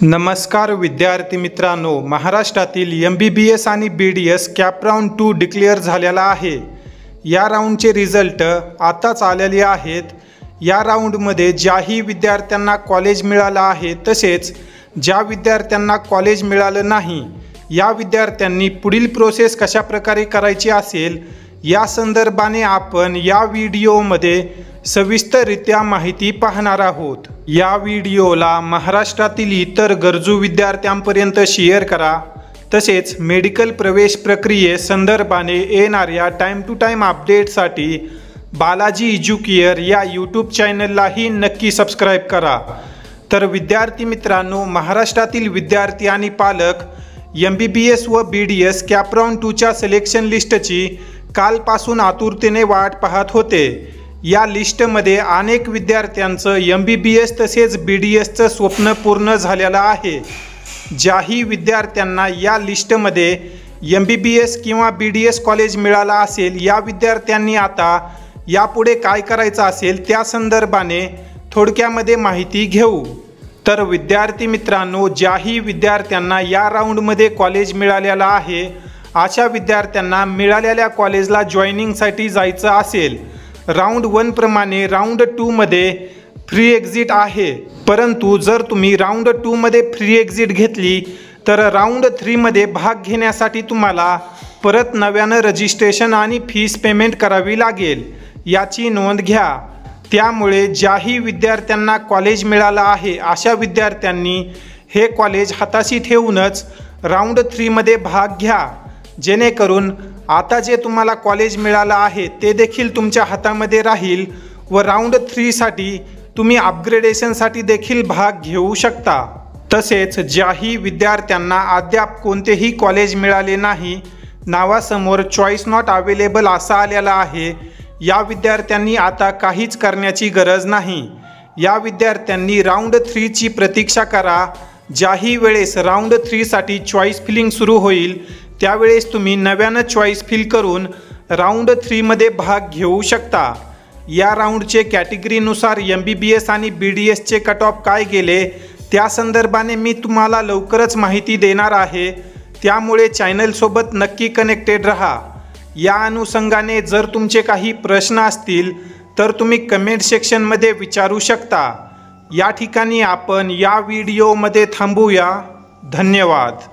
नमस्कार विद्यार्थी मित्रांनो, महाराष्ट्रातील MBBS आणि BDS कॅप राऊंड 2 डिक्लेअर झालेला आहे। या राऊंडचे रिझल्ट आताच आलेले आहेत। या राऊंडमध्ये ज्याही विद्यार्थ्यांना कॉलेज मिळालं आहे तसेच ज्या विद्यार्थ्यांना कॉलेज मिळालं नाही, या विद्यार्थ्यांनी पुढील प्रोसेस कशा प्रकारे करायची असेल या संदर्भाने आपण या व्हिडिओमध्ये सविस्तररित्या माहिती पाहणार आहोत। या व्हिडिओला महाराष्ट्रातील इतर गरजू विद्यार्थ्यांपर्यंत शेअर करा। तसेच मेडिकल प्रवेश प्रक्रियेसंदर्भाने येणाऱ्या टाइम टू टाइम अपडेटसाठी बालाजी एज्युकेअर या यूट्यूब चॅनललाही नक्की सबस्क्राईब करा। तर विद्यार्थी मित्रांनो, महाराष्ट्रातील विद्यार्थी आणि पालक MBBS व BDS कॅप राऊंड 2च्या सिलेक्शन लिस्टची कालपासून आतुरतेने वाट पाहत होते। या लिस्टमध्ये अनेक विद्यार्थ्यांचं MBBS तसेच BDSचं स्वप्न पूर्ण झालेलं आहे। ज्याही विद्यार्थ्यांना या लिस्टमध्ये MBBS किंवा BDS कॉलेज मिळालं असेल, या विद्यार्थ्यांनी आता यापुढे काय करायचं असेल त्या संदर्भाने थोडक्यामध्ये माहिती घेऊ। तर विद्यार्थी मित्रांनो, ज्याही विद्यार्थ्यांना या राऊंडमध्ये कॉलेज मिळालेलं आहे, अशा विद्यार्थ्यांना मिळालेल्या कॉलेजला जॉईनिंगसाठी जायचं असेल, राऊंड 1 प्रमाणे राऊंड 2 मध्ये फ्री एक्झिट आहे। परंतु जर तुम्ही राऊंड 2 मध्ये फ्री एक्झिट घेतली तर राऊंड 3 मध्ये भाग घेण्यासाठी तुम्हाला परत नव्यानं रजिस्ट्रेशन आणि फीस पेमेंट करावी लागेल, याची नोंद घ्या। त्यामुळे ज्याही विद्यार्थ्यांना कॉलेज मिळालं आहे अशा विद्यार्थ्यांनी हे कॉलेज हाताशी ठेवूनच राऊंड 3 मध्ये भाग घ्या, जेणेकरून आता जे तुम्हाला कॉलेज मिळालं आहे ते देखील तुमच्या हातामध्ये राहील व राऊंड 3 साठी तुम्ही अपग्रेडेशनसाठी देखील भाग घेऊ शकता। तसेच ज्याही विद्यार्थ्यांना अद्याप कोणतेही कॉलेज मिळाले नाही, नावासमोर चॉईस नॉट अवेलेबल असा आलेला आहे, या विद्यार्थ्यांनी आता काहीच करण्याची गरज नाही। या विद्यार्थ्यांनी राऊंड 3 ची प्रतीक्षा करा। ज्याही वेळेस राऊंड 3 साठी चॉईस फिलिंग सुरू होईल त्यावेळेस तुम्ही नव्यानं चॉईस फिल करून राऊंड 3 मध्ये भाग घेऊ शकता। या राऊंडचे कॅटेगरीनुसार MBBS आणि BDSचे कट ऑफ काय गेले त्या संदर्भाने मी तुम्हाला लवकरच माहिती देणार आहे, त्यामुळे चॅनलसोबत नक्की कनेक्टेड रहा। या अनुषंगाने जर तुमचे काही प्रश्न असतील तर तुम्ही कमेंट सेक्शनमध्ये विचारू शकता। या ठिकाणी आपण या व्हिडिओमध्ये थांबूया। धन्यवाद।